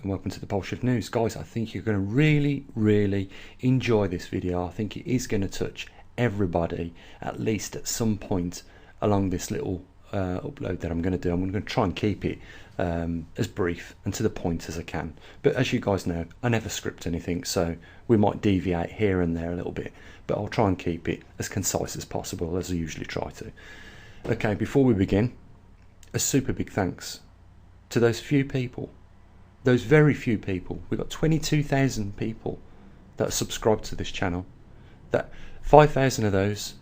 and welcome to the Pole Shift News. Guys, I think you're going to really enjoy this video. I think it is going to touch everybody at least at some point along this little upload that I'm going to do. I'm going to try and keep it as brief and to the point as I can, but as you guys know, I never script anything, so we might deviate here and there a little bit, but I'll try and keep it as concise as possible, as I usually try to. Okay, before we begin, a super big thanks to those few people, those very few people. We've got 22,000 people that are subscribed to this channel. That 5,000 of those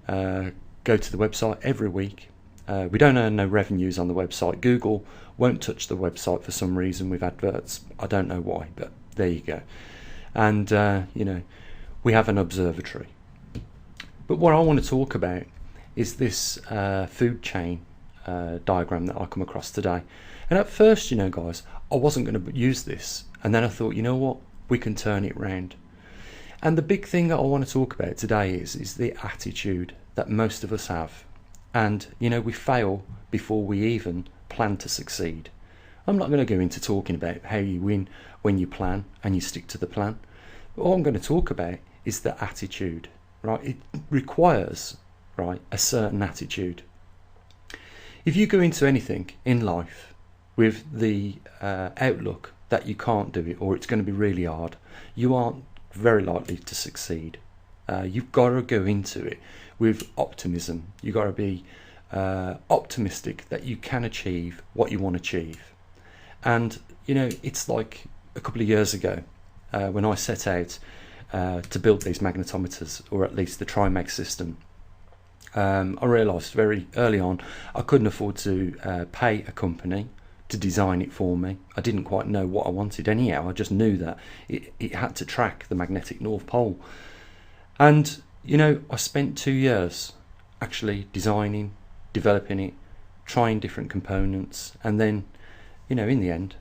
go to the website every week. We don't earn no revenues on the website. Google won't touch the website for some reason with adverts. I don't know why, but there you go. And you know, we have an observatory. But what I want to talk about is this food chain diagram that I come across today. And at first, you know, guys, I wasn't going to use this, and then I thought, you know what, we can turn it round. And the big thing that I want to talk about today is the attitude that most of us have. And you know, we fail before we even plan to succeed. I'm not going to go into talking about how you win when you plan and you stick to the plan. But all I'm going to talk about is the attitude, right? It requires, right, a certain attitude. If you go into anything in life with the outlook that you can't do it, or it's going to be really hard, you aren't very likely to succeed. You've got to go into it with optimism. You've got to be optimistic that you can achieve what you want to achieve. And you know, it's like a couple of years ago when I set out to build these magnetometers, or at least the TriMag system. I realised very early on I couldn't afford to pay a company to design it for me. I didn't quite know what I wanted anyhow. I just knew that it had to track the magnetic North Pole. And you know, I spent 2 years actually designing, developing it, trying different components, and then, you know, in the end,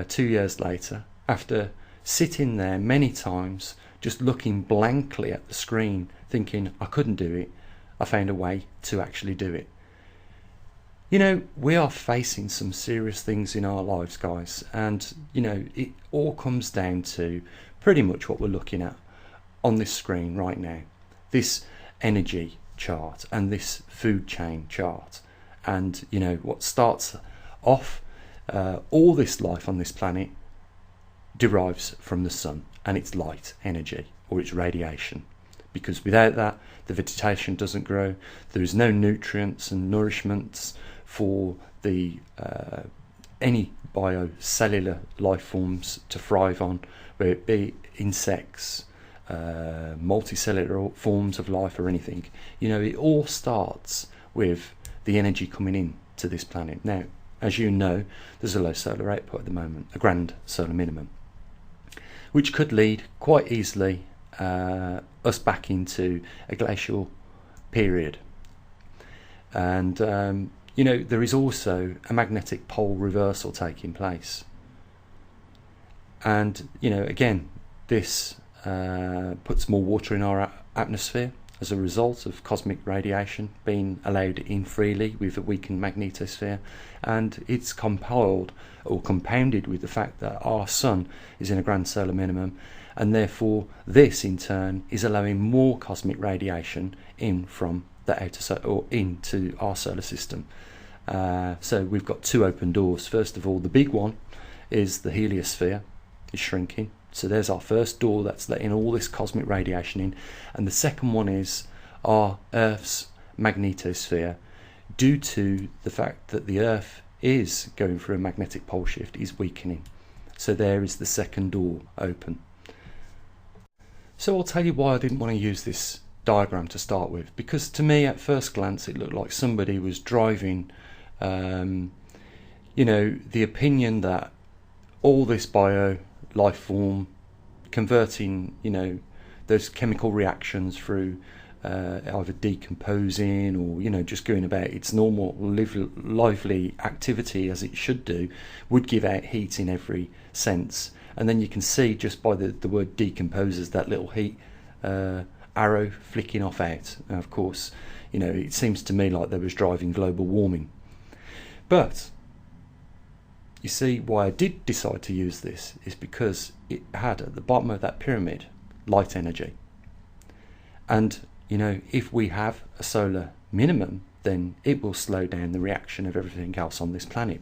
2 years later, after sitting there many times just looking blankly at the screen thinking I couldn't do it, I found a way to actually do it. You know, we are facing some serious things in our lives, guys, and you know, it all comes down to pretty much what we're looking at on this screen right now, this energy chart and this food chain chart. And you know, what starts off all this life on this planet derives from the sun and its light energy, or its radiation, because without that the vegetation doesn't grow. There is no nutrients and nourishments for the any biocellular life forms to thrive on, whether it be insects, multicellular forms of life, or anything. You know, it all starts with the energy coming in to this planet. Now, as you know, there's a low solar output at the moment, a grand solar minimum, which could lead quite easily us back into a glacial period. And you know, there is also a magnetic pole reversal taking place. And you know, again, this puts more water in our atmosphere as a result of cosmic radiation being allowed in freely with a weakened magnetosphere, and it's compiled or compounded with the fact that our sun is in a grand solar minimum, and therefore this in turn is allowing more cosmic radiation in from the outer solar, or into our solar system. So we've got two open doors. First of all, the big one is the heliosphere is shrinking. So there's our first door that's letting all this cosmic radiation in. And the second one is our Earth's magnetosphere, due to the fact that the Earth is going through a magnetic pole shift, is weakening. So there is the second door open. So I'll tell you why I didn't want to use this diagram to start with, because to me at first glance it looked like somebody was driving you know, the opinion that all this bio life form converting, you know, those chemical reactions through either decomposing or, you know, just going about its normal lively activity as it should do, would give out heat in every sense. And then you can see just by the word decomposes, that little heat arrow flicking off out. And of course, you know, it seems to me like they was driving global warming. But you see, why I did decide to use this is because it had at the bottom of that pyramid light energy. And, you know, if we have a solar minimum, then it will slow down the reaction of everything else on this planet,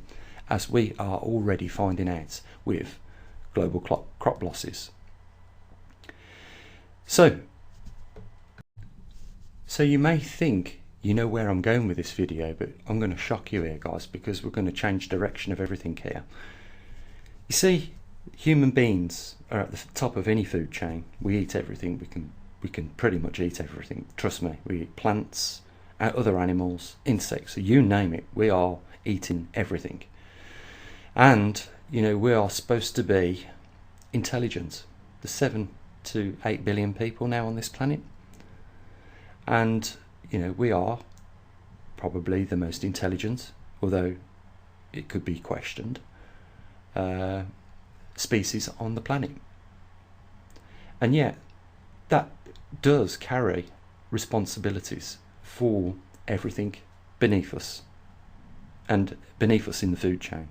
as we are already finding out with global crop losses. So you may think you know where I'm going with this video, but I'm going to shock you here, guys, because we're going to change direction of everything here. You see, human beings are at the top of any food chain. We eat everything. We can pretty much eat everything. Trust me, we eat plants, other animals, insects, you name it. We are eating everything. And, you know, we are supposed to be intelligent. There's 7 to 8 billion people now on this planet. And, you know, we are probably the most intelligent, although it could be questioned, species on the planet. And yet, that does carry responsibilities for everything beneath us, and beneath us in the food chain.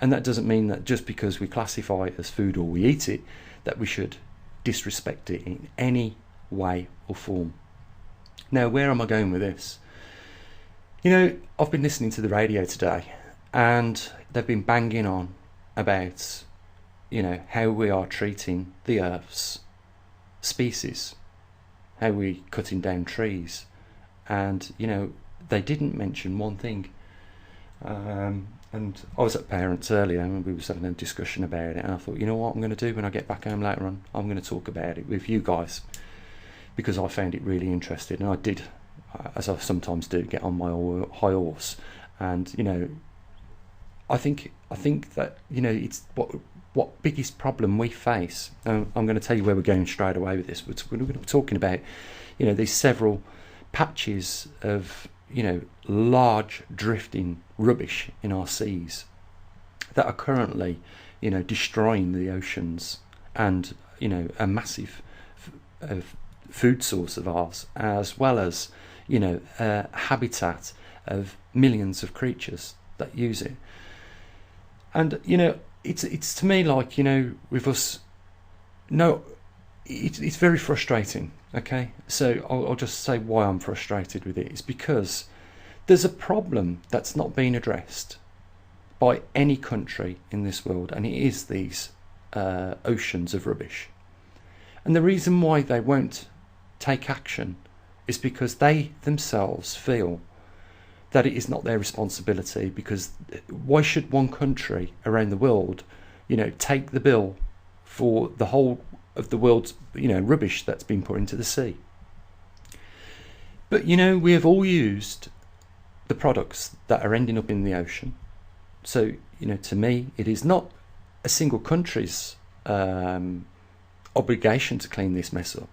And that doesn't mean that just because we classify it as food or we eat it, that we should disrespect it in any way or form. Now, where am I going with this? You know, I've been listening to the radio today, and they've been banging on about, you know, how we are treating the Earth's species, how we're cutting down trees, and, you know, they didn't mention one thing. And I was at parents earlier, and we were having a discussion about it, and I thought, you know what I'm going to do when I get back home later on? I'm going to talk about it with you guys, because I found it really interesting, and I did, as I sometimes do, get on my high horse. And, you know, I think that, you know, it's what biggest problem we face. I'm going to tell you where we're going straight away with this, but we're going to be talking about, you know, these several patches of, you know, large drifting rubbish in our seas that are currently, you know, destroying the oceans, and, you know, a massive food source of ours, as well as, you know, a habitat of millions of creatures that use it. And, you know, it's to me like, you know, with us, no, it's very frustrating. Okay, so I'll just say why I'm frustrated with it. It's because there's a problem that's not being addressed by any country in this world, and it is these oceans of rubbish. And the reason why they won't take action is because they themselves feel that it is not their responsibility, because why should one country around the world, you know, take the bill for the whole of the world's, you know, rubbish that's been put into the sea? But, you know, we have all used the products that are ending up in the ocean. So, you know, to me, it is not a single country's obligation to clean this mess up.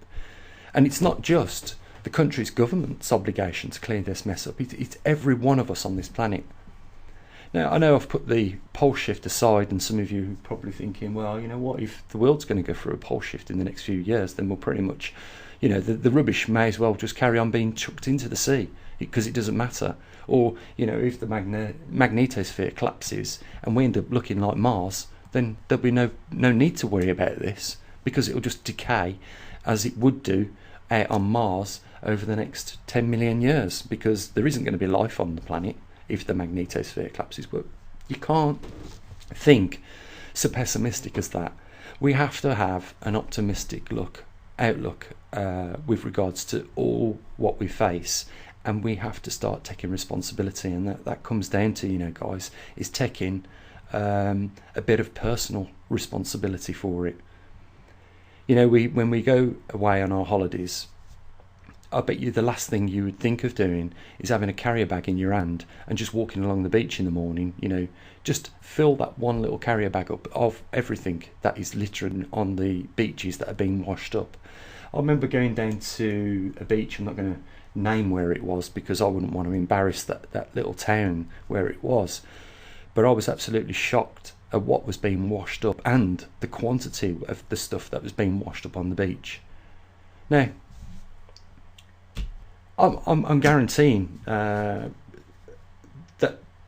And it's not just the country's government's obligation to clean this mess up. It's every one of us on this planet. Now, I know I've put the pole shift aside, and some of you are probably thinking, well, you know what, if the world's going to go through a pole shift in the next few years, then we'll pretty much, you know, the rubbish may as well just carry on being chucked into the sea, because it doesn't matter. Or, you know, if the magnetosphere collapses and we end up looking like Mars, then there'll be no need to worry about this, because it'll just decay as it would do out on Mars over the next 10 million years, because there isn't going to be life on the planet if the magnetosphere collapses. But you can't think so pessimistic as that. We have to have an optimistic outlook with regards to all what we face, and we have to start taking responsibility. And that comes down to, you know, guys, is taking a bit of personal responsibility for it. You know, when we go away on our holidays, I bet you the last thing you would think of doing is having a carrier bag in your hand and just walking along the beach in the morning. You know, just fill that one little carrier bag up of everything that is littering on the beaches that are being washed up. I remember going down to a beach, I'm not going to name where it was because I wouldn't want to embarrass that little town where it was, but I was absolutely shocked at what was being washed up and the quantity of the stuff that was being washed up on the beach. Now, I'm guaranteeing that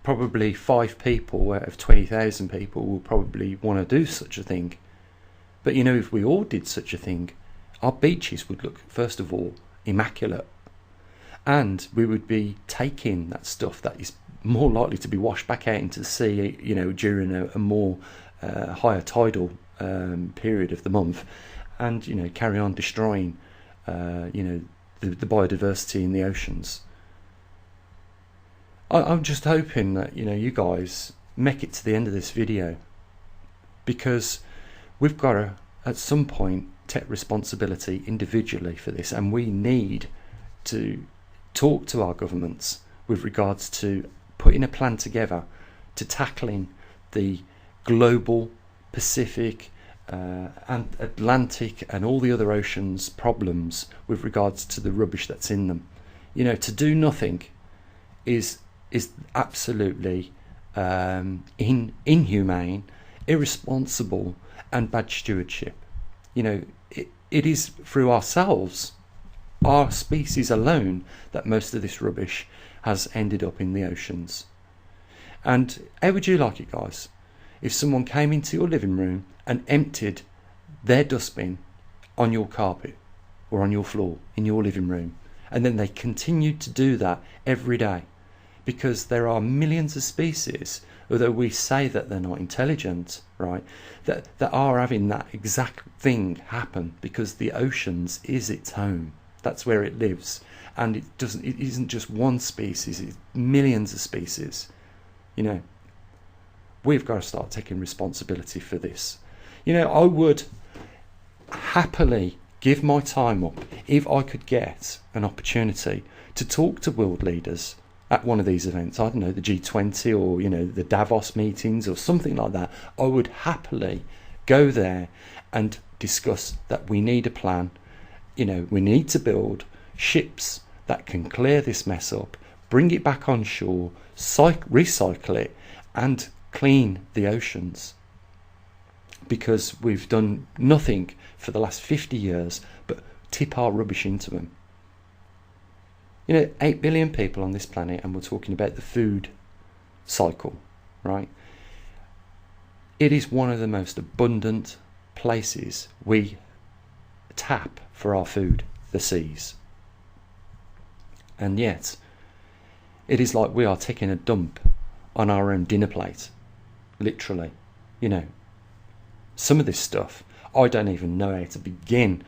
probably 5 people out of 20,000 people will probably want to do such a thing. But you know, if we all did such a thing, our beaches would look, first of all, immaculate, and we would be taking that stuff that is more likely to be washed back out into the sea, you know, during a more higher tidal period of the month, and you know, carry on destroying you know, the biodiversity in the oceans. I'm just hoping that, you know, you guys make it to the end of this video, because we've got to at some point take responsibility individually for this, and we need to talk to our governments with regards to putting a plan together to tackling the global, Pacific and Atlantic and all the other oceans problems with regards to the rubbish that's in them. You know, to do nothing is absolutely inhumane, irresponsible, and bad stewardship. You know, it is through ourselves, our species alone, that most of this rubbish has ended up in the oceans. And how would you like it, guys, if someone came into your living room and emptied their dustbin on your carpet or on your floor in your living room, and then they continued to do that every day? Because there are millions of species, although we say that they're not intelligent, right, that are having that exact thing happen, because the oceans is its home. That's where it lives, and it isn't just one species, it's millions of species. You know, we've got to start taking responsibility for this. You know, I would happily give my time up if I could get an opportunity to talk to world leaders at one of these events. I don't know, the G20 or, you know, the Davos meetings or something like that. I would happily go there and discuss that we need a plan. You know, we need to build ships that can clear this mess up, bring it back on shore, recycle it, and clean the oceans. Because we've done nothing for the last 50 years but tip our rubbish into them. You know, 8 billion people on this planet, and we're talking about the food cycle, right? It is one of the most abundant places we tap for our food, the seas. And yet, it is like we are taking a dump on our own dinner plate, literally. You know, some of this stuff, I don't even know how to begin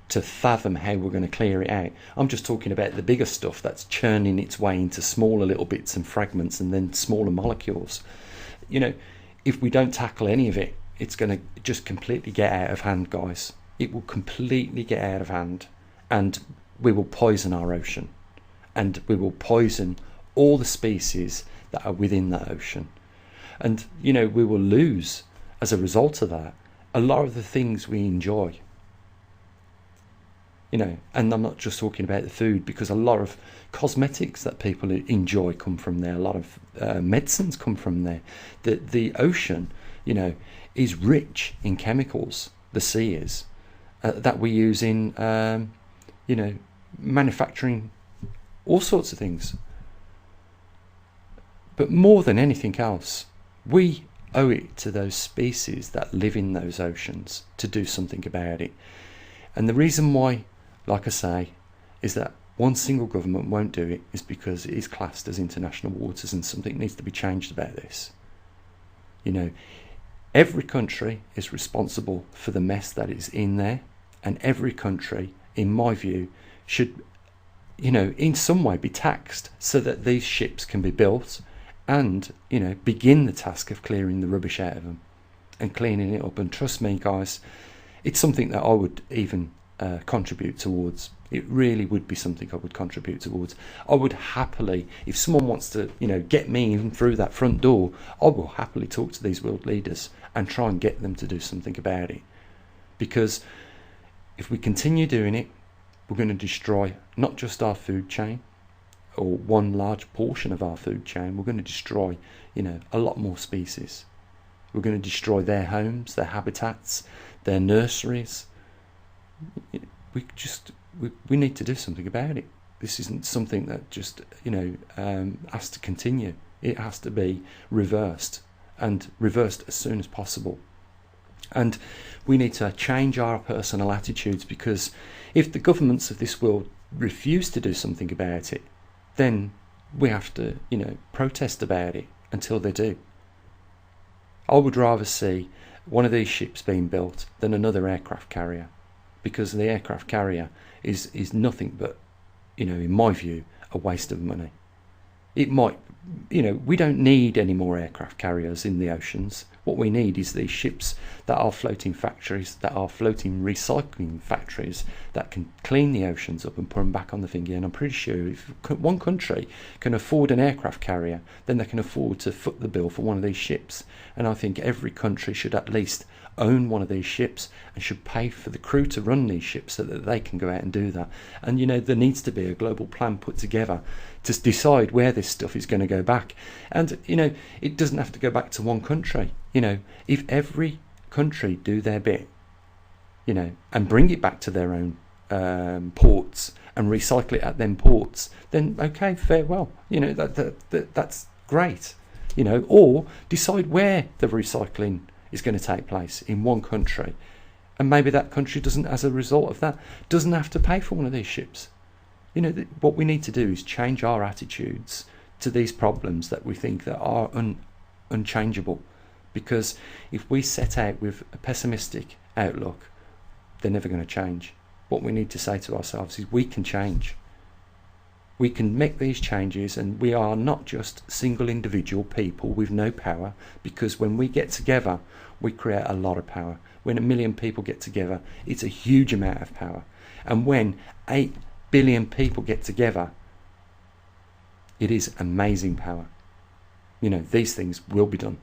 to fathom how we're going to clear it out. I'm just talking about the bigger stuff that's churning its way into smaller little bits and fragments and then smaller molecules. You know, if we don't tackle any of it, it's going to just completely get out of hand, guys. It will completely get out of hand, and we will poison our ocean, and we will poison all the species that are within that ocean. And, you know, we will lose, as a result of that, a lot of the things we enjoy. You know, and I'm not just talking about the food, because a lot of cosmetics that people enjoy come from there. A lot of medicines come from there. The ocean, you know, is rich in chemicals. The sea is that we use in, you know, manufacturing all sorts of things. But more than anything else, we owe it to those species that live in those oceans to do something about it. And the reason why, like I say, is that one single government won't do it is because it is classed as international waters, and something needs to be changed about this. You know, every country is responsible for the mess that is in there, and every country, in my view, should, you know, in some way be taxed so that these ships can be built and, you know, begin the task of clearing the rubbish out of them and cleaning it up. And trust me, guys, it's something that I would even contribute towards. It really would be something I would contribute towards. I would happily, if someone wants to, you know, get me in through that front door, I will happily talk to these world leaders and try and get them to do something about it. Because if we continue doing it, we're going to destroy not just our food chain, or one large portion of our food chain. We're going to destroy, you know, a lot more species. We're going to destroy their homes, their habitats, their nurseries. We need to do something about it. This isn't something that just, you know, has to continue. It has to be reversed, and reversed as soon as possible. And we need to change our personal attitudes, because if the governments of this world refuse to do something about it, then we have to, protest about it until they do. I would rather see one of these ships being built than another aircraft carrier, because the aircraft carrier is nothing but, in my view, a waste of money. It might, we don't need any more aircraft carriers in the oceans. What we need is these ships that are floating factories, that are floating recycling factories, that can clean the oceans up and put them back on the thingy. And I'm pretty sure if one country can afford an aircraft carrier, then they can afford to foot the bill for one of these ships. And I think every country should at least own one of these ships and should pay for the crew to run these ships so that they can go out and do that. And there needs to be a global plan put together to decide where this stuff is going to go back. And it doesn't have to go back to one country. If every country do their bit, and bring it back to their own ports and recycle it at them ports, then okay, farewell. That's great. Or decide where the recycling is going to take place in one country, and maybe that country doesn't, as a result of that, doesn't have to pay for one of these ships. What we need to do is change our attitudes to these problems that we think that are unchangeable. Because if we set out with a pessimistic outlook, they're never going to change. What we need to say to ourselves is we can change. We can make these changes, and we are not just single individual people with no power, because when we get together, we create a lot of power. When 1 million people get together, it's a huge amount of power. And when 8 billion people get together, it is amazing power. These things will be done.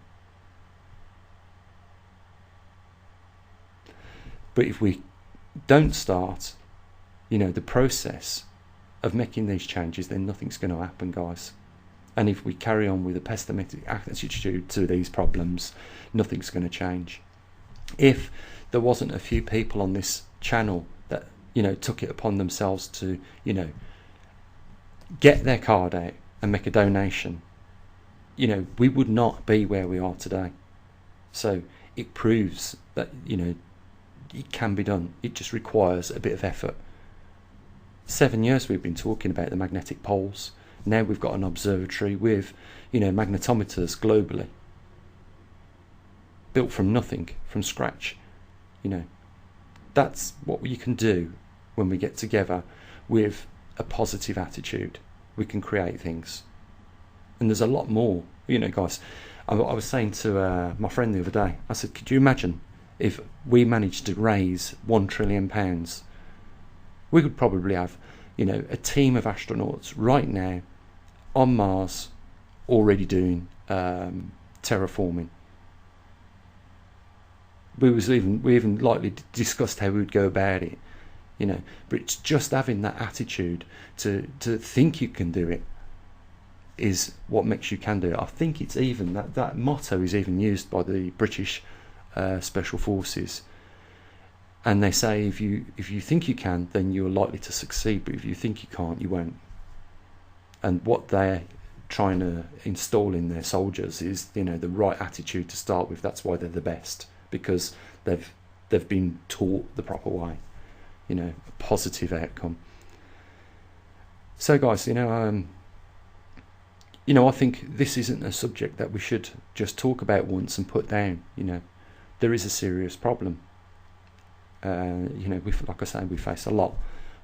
But if we don't start, the process of making these changes, then nothing's going to happen, guys. And if we carry on with a pessimistic attitude to these problems, nothing's going to change. If there wasn't a few people on this channel that, took it upon themselves to, get their card out and make a donation, we would not be where we are today. So it proves that, it can be done. It just requires a bit of effort. 7 years we've been talking about the magnetic poles. Now we've got an observatory with, magnetometers globally, built from nothing, from scratch. That's what you can do when we get together with a positive attitude. We can create things. And there's a lot more, guys. I was saying to my friend the other day, I said, could you imagine if we managed to raise £1 trillion? We could probably have, a team of astronauts right now on Mars already doing terraforming. We even lightly discussed how we would go about it, but it's just having that attitude to think you can do it is what makes you can do it. I think it's even that motto is even used by the British Special Forces, and they say if you think you can, then you're likely to succeed, but if you think you can't, you won't. And what they're trying to install in their soldiers is the right attitude to start with. That's why they're the best, because they've been taught the proper way, a positive outcome. So guys, I think this isn't a subject that we should just talk about once and put down. There is a serious problem. Like I say, we face a lot.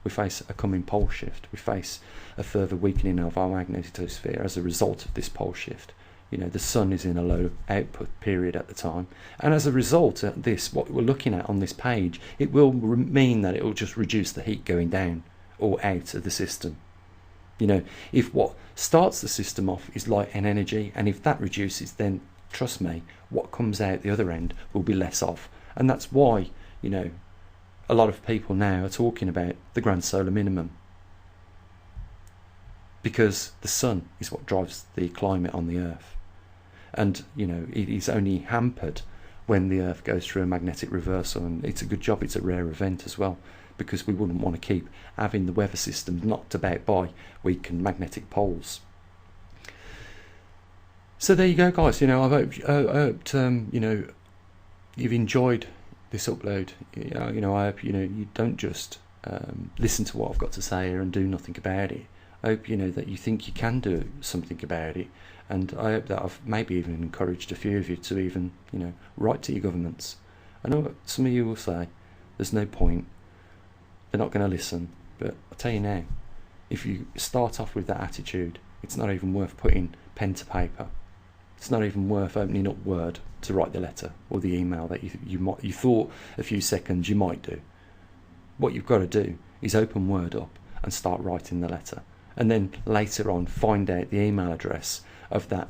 We face a coming pole shift. We face a further weakening of our magnetosphere as a result of this pole shift. The sun is in a low output period at the time, and as a result of this, what we're looking at on this page, it will mean that it will just reduce the heat going down or out of the system. If what starts the system off is light and energy, and if that reduces, then trust me, what comes out the other end will be less of. And that's why, a lot of people now are talking about the grand solar minimum, because the sun is what drives the climate on the Earth. And, it is only hampered when the Earth goes through a magnetic reversal, and it's a good job it's a rare event as well, because we wouldn't want to keep having the weather system knocked about by weakened magnetic poles. So there you go, guys. I hope you've enjoyed this upload. I hope you don't just listen to what I've got to say here and do nothing about it. I hope that you think you can do something about it, and I hope that I've maybe even encouraged a few of you to even write to your governments. I know some of you will say there's no point, they're not going to listen, but I'll tell you now, if you start off with that attitude, it's not even worth putting pen to paper. It's not even worth opening up Word to write the letter or the email that you thought a few seconds you might do. What you've got to do is open Word up and start writing the letter, and then later on find out the email address of that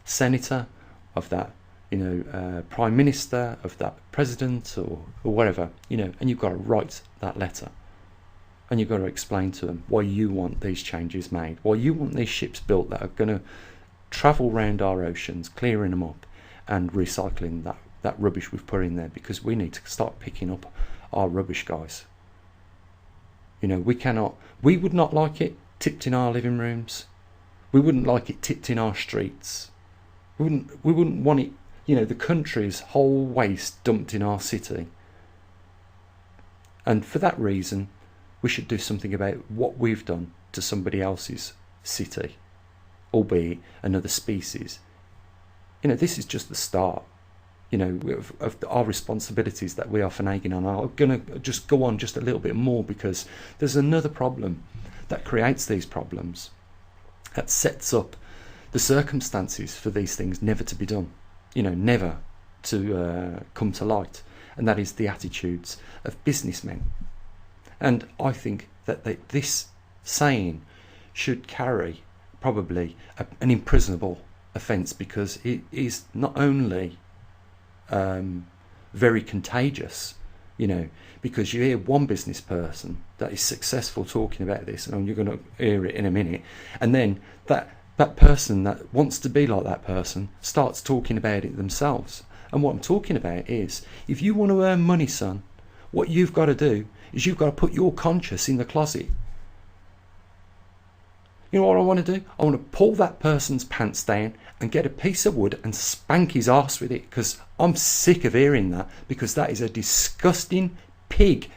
senator, of that prime minister, of that president, or whatever, and you've got to write that letter, and you've got to explain to them why you want these changes made, why you want these ships built that are going to travel around our oceans, clearing them up and recycling that rubbish we've put in there, because we need to start picking up our rubbish, guys. We would not like it tipped in our living rooms. We wouldn't like it tipped in our streets. We wouldn't want it, the country's whole waste dumped in our city. And for that reason, we should do something about what we've done to somebody else's city, albeit another species. This is just the start, of our responsibilities that we are finagling on. I'm going to just go on just a little bit more, because there's another problem that creates these problems, that sets up the circumstances for these things never to be done, never to come to light, and that is the attitudes of businessmen. And I think that this saying should carry probably an imprisonable offence, because it is not only very contagious, because you hear one business person that is successful talking about this, and you're going to hear it in a minute, and then that person that wants to be like that person starts talking about it themselves. And what I'm talking about is, if you want to earn money, son, what you've got to do is you've got to put your conscience in the closet. You know what I want to do? I want to pull that person's pants down and get a piece of wood and spank his arse with it, because I'm sick of hearing that, because that is a disgusting pig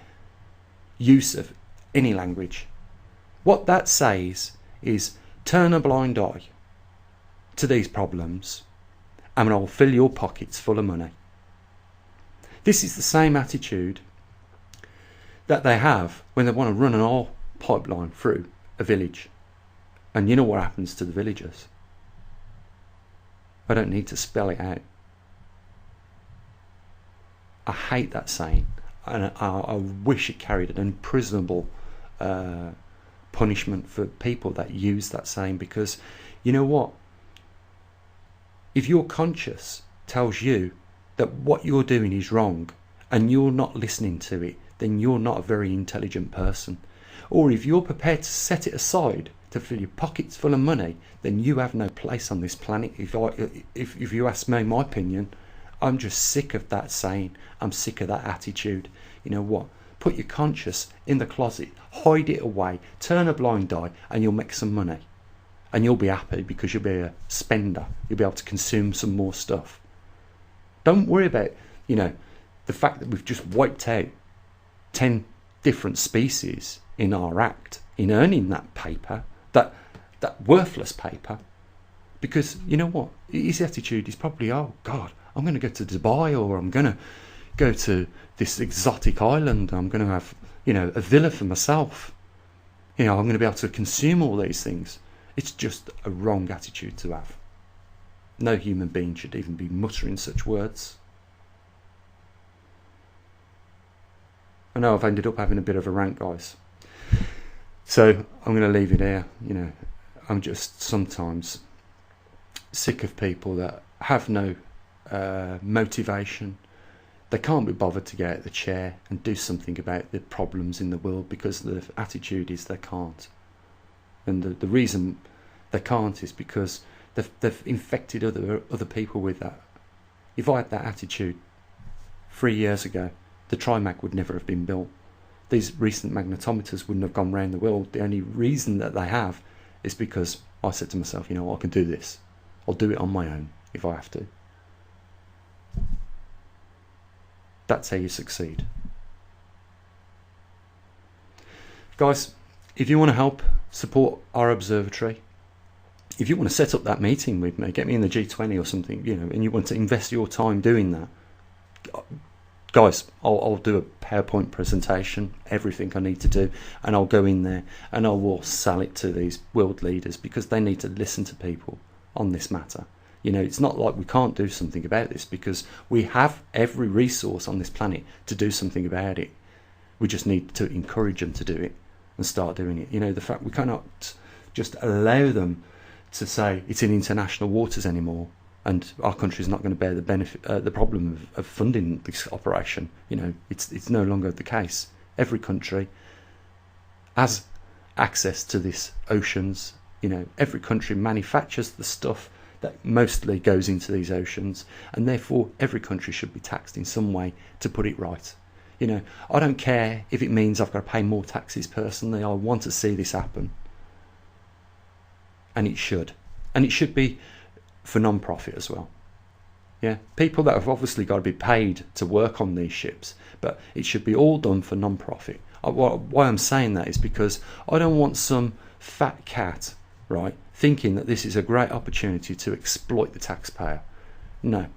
use of any language. What that says is, turn a blind eye to these problems and I'll fill your pockets full of money. This is the same attitude that they have when they want to run an oil pipeline through a village. And you know what happens to the villagers? I don't need to spell it out. I hate that saying, and I wish it carried an imprisonable punishment for people that use that saying, because you know what? If your conscience tells you that what you're doing is wrong and you're not listening to it, then you're not a very intelligent person. Or if you're prepared to set it aside to fill your pockets full of money, then you have no place on this planet. If you ask me my opinion, I'm just sick of that saying. I'm sick of that attitude. You know what? Put your conscience in the closet, hide it away, turn a blind eye, and you'll make some money. And you'll be happy, because you'll be a spender. You'll be able to consume some more stuff. Don't worry about, the fact that we've just wiped out 10 different species in our act, in earning that paper, that worthless paper. Because you know what? His attitude is probably, oh God, I'm going to go to Dubai, or I'm going to go to this exotic island. I'm going to have, a villa for myself. I'm going to be able to consume all these things. It's just a wrong attitude to have. No human being should even be muttering such words. I know I've ended up having a bit of a rant, guys. So I'm going to leave it here. I'm just sometimes sick of people that have no motivation. They can't be bothered to get out of the chair and do something about the problems in the world, because the attitude is they can't. And the reason they can't is because they've infected other people with that. If I had that attitude 3 years ago, the Trimag would never have been built. These recent magnetometers wouldn't have gone around the world. The only reason that they have is because I said to myself, I can do this. I'll do it on my own if I have to. That's how you succeed. Guys, if you want to help support our observatory, if you want to set up that meeting with me, get me in the G20 or something, you know, and you want to invest your time doing that, guys, I'll do a PowerPoint presentation, everything I need to do, and I'll go in there and I will sell it to these world leaders, because they need to listen to people on this matter. You know, it's not like we can't do something about this, because we have every resource on this planet to do something about it. We just need to encourage them to do it and start doing it. You know, the fact we cannot just allow them to say it's in international waters anymore, and our country is not going to bear the benefit, the problem of funding this operation. You know, it's no longer the case. Every country has access to these oceans. You know, every country manufactures the stuff that mostly goes into these oceans, and therefore every country should be taxed in some way to put it right. You know, I don't care if it means I've got to pay more taxes personally. I want to see this happen, and it should be for non-profit as well. Yeah, people that have obviously got to be paid to work on these ships, but it should be all done for non-profit. Why I'm saying that is because I don't want some fat cat, right, thinking that this is a great opportunity to exploit the taxpayer. No.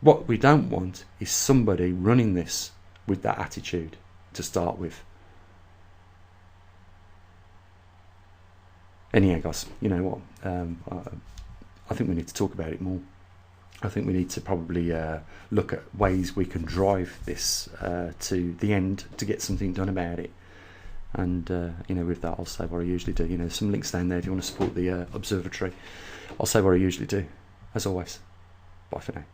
What we don't want is somebody running this with that attitude to start with. Anyhow, guys, you know what? I think we need to talk about it more. I think we need to probably look at ways we can drive this to the end to get something done about it. And you know, with that, I'll say what I usually do. You know, some links down there if you want to support the observatory. I'll say what I usually do. As always, bye for now.